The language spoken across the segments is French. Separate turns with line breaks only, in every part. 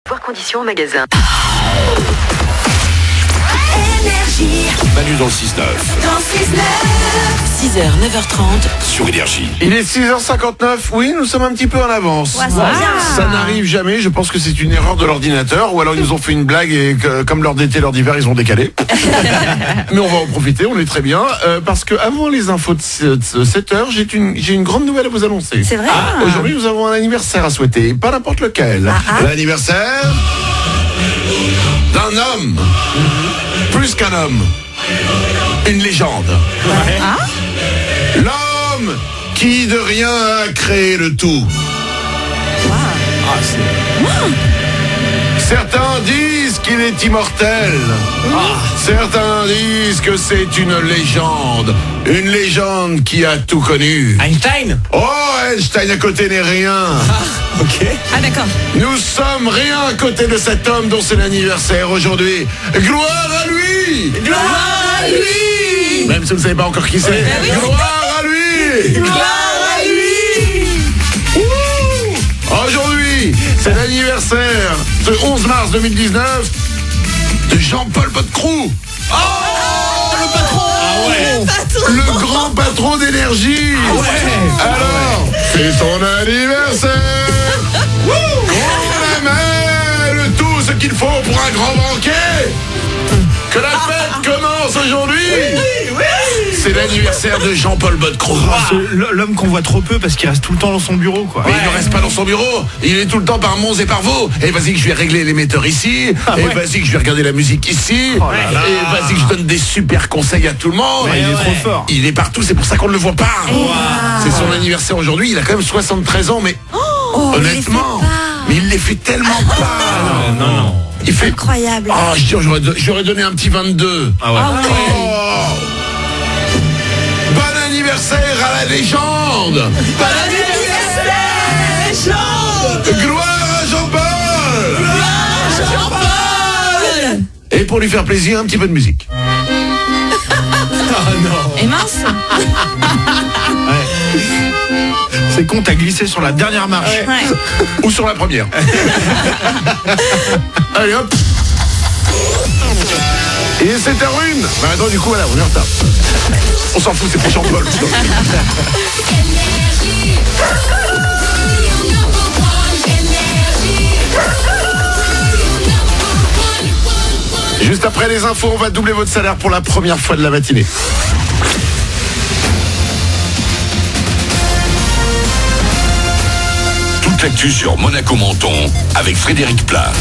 Voir conditions en magasin.
Manu dans le 6-9.
6h, 9h30.
Sur Énergie.
Il est 6h59, oui, nous sommes un petit peu en avance.
Ouais,
Ça n'arrive jamais, je pense que c'est une erreur de l'ordinateur, ou alors ils nous ont fait une blague et que, comme l'heure d'été, l'heure d'hiver, ils ont décalé. Mais on va en profiter, on est très bien, parce que avant les infos de 7h, j'ai une grande nouvelle à vous annoncer.
C'est vrai.
Aujourd'hui, nous avons un anniversaire à souhaiter, et pas n'importe lequel. L'anniversaire d'un homme, plus qu'un homme, une légende. L'homme qui de rien a créé le tout. Certains disent qu'il est immortel. Certains disent que c'est une légende. Une légende qui a tout connu.
Einstein.
Oh, Einstein à côté n'est rien.
Ok.
Ah d'accord.
Nous sommes rien à côté de cet homme dont c'est l'anniversaire aujourd'hui. Gloire à lui.
Gloire à lui.
Même si vous ne savez pas encore qui c'est.
oui.
Gloire à lui.
Gloire à lui.
Aujourd'hui, c'est l'anniversaire, ce 11 mars 2019, de Jean-Paul Bodecroux. Le patron. Le grand patron d'énergie. Alors, c'est ton anniversaire. On amène tout ce qu'il faut pour un grand banquet. Que la fête commence aujourd'hui. C'est l'anniversaire de Jean-Paul Bodecroux.
L'homme qu'on voit trop peu parce qu'il reste tout le temps dans son bureau, quoi.
Mais il ne reste pas dans son bureau, il est tout le temps par Mons et par Vaux. Et vas-y que je vais régler l'émetteur ici, et vas-y que je vais regarder la musique ici, et vas-y que je donne des super conseils à tout le monde.
Il est trop fort.
Il est partout, c'est pour ça qu'on ne le voit pas. C'est son anniversaire aujourd'hui, il a quand même 73 ans, mais honnêtement, mais il les fait tellement pas.
Non.
Il fait...
Incroyable.
Ah, j'aurais donné un petit 22.
Ah ouais.
Bon anniversaire à la légende.
Bon anniversaire, légende.
Gloire à Jean-Paul.
Jean-Paul.
Et pour lui faire plaisir, un petit peu de musique.
Et mince.
C'est con, t'as glissé sur la dernière marche.
Ouais.
Ou sur la première. Allez hop. Et c'est à Rune. Bah attends, du coup, voilà, on est en retard. On s'en fout, c'est pour Jean-Paul. Juste après les infos, on va doubler votre salaire pour la première fois de la matinée.
Toute l'actu sur Monaco-Menton avec Frédéric Plat.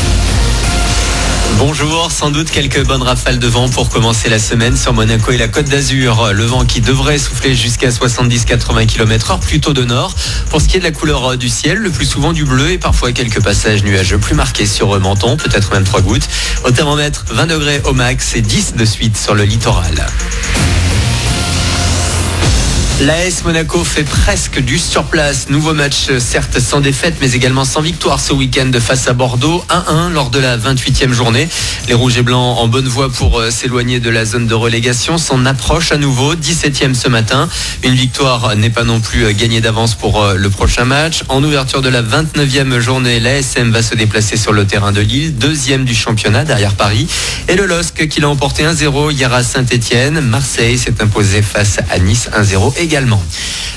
Bonjour, sans doute quelques bonnes rafales de vent pour commencer la semaine sur Monaco et la Côte d'Azur. Le vent qui devrait souffler jusqu'à 70-80 km/h, plutôt de nord. Pour ce qui est de la couleur du ciel, le plus souvent du bleu et parfois quelques passages nuageux plus marqués sur Menton, peut-être même 3 gouttes. Au thermomètre, 20 degrés au max et 10 de suite sur le littoral. L'AS Monaco fait presque du surplace. Nouveau match, certes sans défaite, mais également sans victoire ce week-end face à Bordeaux. 1-1 lors de la 28e journée. Les Rouges et Blancs en bonne voie pour s'éloigner de la zone de relégation. S'en approche à nouveau, 17e ce matin. Une victoire n'est pas non plus gagnée d'avance pour le prochain match. En ouverture de la 29e journée, l'ASM va se déplacer sur le terrain de Lille, 2e du championnat derrière Paris. Et le LOSC qui l'a emporté 1-0 hier à Saint-Etienne. Marseille s'est imposé face à Nice 1-0 également.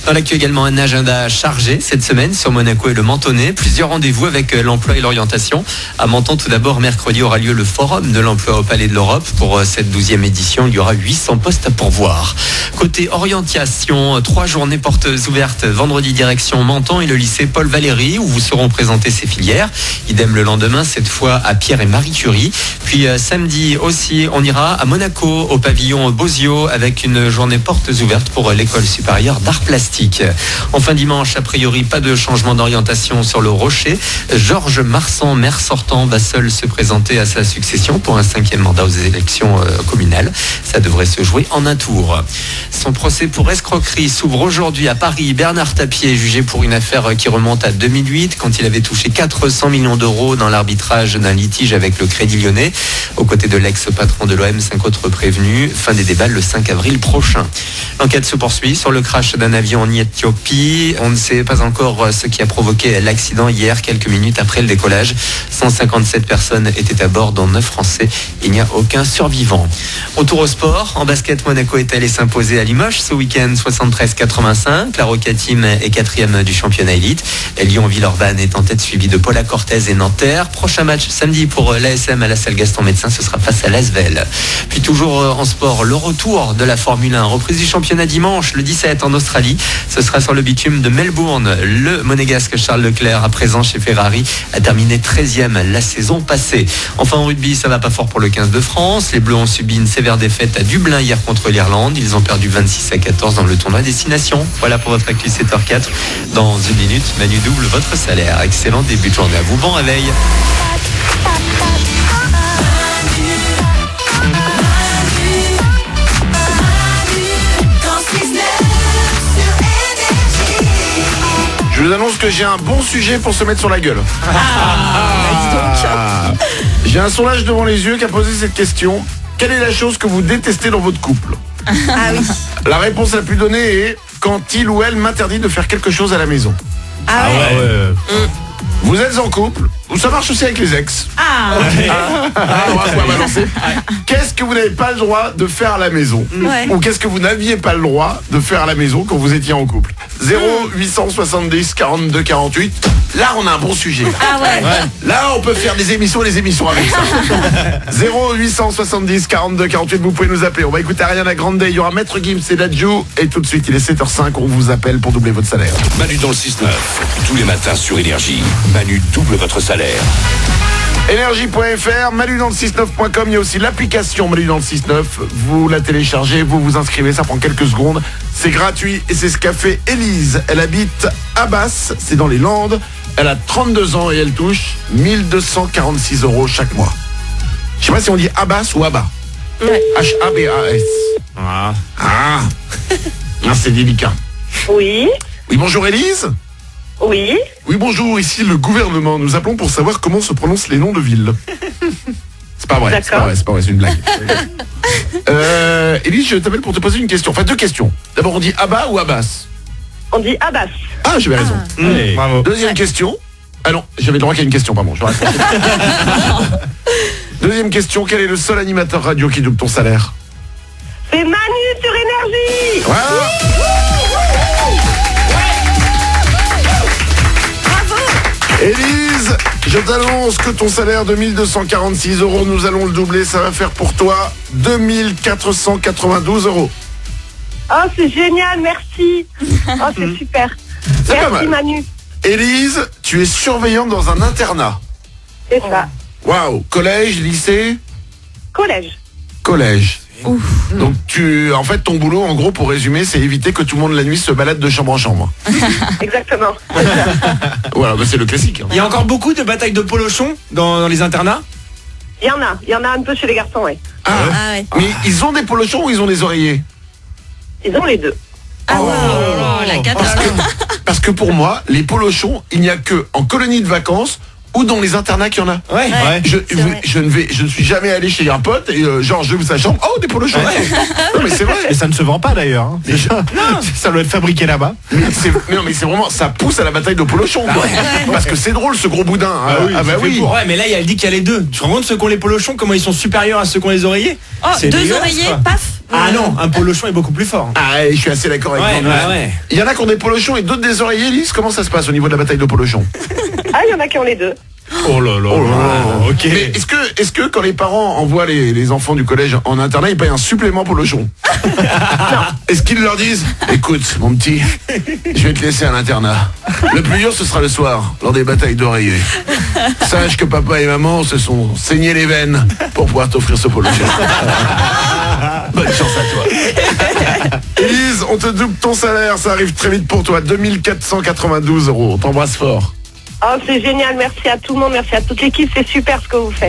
Dans l'actu également, un agenda chargé cette semaine sur Monaco et le Mentonais. Plusieurs rendez-vous avec l'emploi et l'orientation. À Menton, tout d'abord, mercredi aura lieu le forum de l'emploi au Palais de l'Europe. Pour cette 12e édition, il y aura 800 postes à pourvoir. Côté orientation, 3 journées portes ouvertes. Vendredi, direction Menton et le lycée Paul Valéry, où vous seront présentées ces filières. Idem le lendemain, cette fois à Pierre et Marie Curie. Puis samedi aussi, on ira à Monaco, au pavillon Bozio, avec une journée portes ouvertes pour l'école supérieure d'art plastique. Enfin dimanche, a priori, pas de changement d'orientation sur le Rocher. Georges Marsan, maire sortant, va seul se présenter à sa succession pour un 5e mandat aux élections communales. Ça devrait se jouer en un tour. Son procès pour escroquerie s'ouvre aujourd'hui à Paris. Bernard Tapie est jugé pour une affaire qui remonte à 2008, quand il avait touché 400 millions d'euros dans l'arbitrage d'un litige avec le Crédit Lyonnais. Aux côtés de l'ex-patron de l'OM, 5 autres prévenus. Fin des débats le 5 avril prochain. L'enquête se poursuit sur sur le crash d'un avion en Éthiopie. On ne sait pas encore ce qui a provoqué l'accident hier, quelques minutes après le décollage. 157 personnes étaient à bord, dont 9 Français. Il n'y a aucun survivant. Retour au sport. En basket, Monaco est allé s'imposer à Limoges ce week-end 73-85. La Roca Team est 4e du championnat élite. Lyon-Villeurbanne est en tête, suivi de Paula Cortez et Nanterre. Prochain match samedi pour l'ASM à la salle Gaston Médecin, ce sera face à l'Asvel. Puis toujours en sport, le retour de la Formule 1. Reprise du championnat dimanche, le 17 en Australie. Ce sera sur le bitume de Melbourne. Le monégasque Charles Leclerc, à présent chez Ferrari, a terminé 13e la saison passée. Enfin en rugby, ça va pas fort pour le 15 de France. Les Bleus ont subi une sévère défaite à Dublin hier contre l'Irlande. Ils ont perdu 26-14 dans le tournoi Destination. Voilà pour votre actu 7h04. Dans une minute, Manu double votre salaire. Excellent début de journée à vous. Bon réveil.
Je vous annonce que j'ai un bon sujet pour se mettre sur la gueule. J'ai un sondage devant les yeux qui a posé cette question. Quelle est la chose que vous détestez dans votre couple?
Ah oui.
La réponse la plus donnée est quand il ou elle m'interdit de faire quelque chose à la maison.
Ah ouais.
Vous êtes en couple, ou ça marche aussi avec les ex.
Ah.
On va pouvoir balancer. Qu'est-ce que vous n'avez pas le droit de faire à la maison?
Ouais.
Ou qu'est-ce que vous n'aviez pas le droit de faire à la maison quand vous étiez en couple? 0870 42 48. Là, on a un bon sujet.
Ah ouais.
Là, on peut faire des émissions et des émissions avec ça. 0870 42 48, vous pouvez nous appeler. On va écouter Ariana Grande, il y aura Maître Gims et Dadju. Et tout de suite, il est 7h05, on vous appelle pour doubler votre salaire.
Manu dans le 6-9. Tous les matins sur Énergie. Manu double votre salaire.
Énergie.fr, Manu dans le 69.com, il y a aussi l'application Manu dans le 69. Vous la téléchargez, vous vous inscrivez, ça prend quelques secondes. C'est gratuit et c'est ce qu'a fait Élise. Elle habite à Basse, c'est dans les Landes. Elle a 32 ans et elle touche 1246 € chaque mois. Je sais pas si on dit Abbas ou Abba.
Ouais.
H-A-B-A-S. Ah, c'est délicat.
Oui,
Oui, bonjour Élise.
oui.
Oui, bonjour, ici le gouvernement. Nous appelons pour savoir comment se prononcent les noms de villes. C'est pas vrai, c'est pas vrai, c'est une blague. Élise, je t'appelle pour te poser une question. Enfin, deux questions. D'abord, on dit Abba ou Abbas?
On dit Abbas.
Ah, j'avais raison.
Bravo.
Deuxième question. Ah non, j'avais le droit qu'à une question, pardon. Je raconte. Deuxième question, quel est le seul animateur radio qui double ton salaire?
C'est Manu sur Énergie.
Voilà. Élise, je t'annonce que ton salaire de 1246 €, nous allons le doubler. Ça va faire pour toi 2492 €.
Oh, c'est génial, merci. Oh, c'est super.
C'est pas
Merci
mal.
Manu.
Élise, tu es surveillante dans un internat.
C'est ça.
Waouh, collège, lycée?
Collège.
Collège. Donc en fait, ton boulot, en gros, pour résumer, c'est éviter que tout le monde la nuit se balade de chambre en chambre.
Exactement.
Voilà, bah, c'est le classique. Hein.
Il y a encore beaucoup de batailles de polochons dans les internats.
Il y en a un peu chez les garçons, oui.
Ah,
Ah ouais.
mais ils ont des polochons ou ils ont des oreillers?
Ils ont les deux.
Ah ouais. La catastrophe.
Parce que pour moi, les polochons, il n'y a que en colonie de vacances ou dans les internats qu'il y en a.
Ouais.
Ouais.
Je
vrai.
ne suis jamais allé chez un pote et genre je vais sa chambre, oh des polochons. Non mais c'est vrai.
Et ça ne se vend pas d'ailleurs. Hein. Ça doit être fabriqué là-bas.
Non mais c'est vraiment, ça pousse à la bataille de polochons. Quoi. Parce que c'est drôle ce gros boudin. Hein.
oui,
Ah bah
ça fait
oui.
pour.
Ouais, mais là, elle dit qu'il y a les deux. Tu te rends compte ceux qui ont les polochons, comment ils sont supérieurs à ceux qui ont les oreillers?
Oh,
C'est
deux
dégueulasse,
oreillers,
quoi.
paf.
Ah non, un polochon est beaucoup plus fort.
Ah, je suis assez d'accord avec
Ouais,
toi.
ouais.
Il y en a qui ont des polochons et d'autres des oreillers, Lise. Comment ça se passe au niveau de la bataille de polochons?
Ah, il y en a qui ont les deux.
Oh là là. Ok.
Mais est-ce que quand les parents envoient les enfants du collège en internat, ils payent un supplément polochon? Est-ce qu'ils leur disent, écoute mon petit, je vais te laisser à l'internat. Le plus dur ce sera le soir, lors des batailles d'oreillers. Sache que papa et maman se sont saignés les veines pour pouvoir t'offrir ce polochon. Bonne chance à toi. Élise, on te double ton salaire, ça arrive très vite pour toi, 2492 €. On t'embrasse fort.
Oh, c'est génial, merci à tout le monde, merci à toute l'équipe, c'est super ce que vous faites.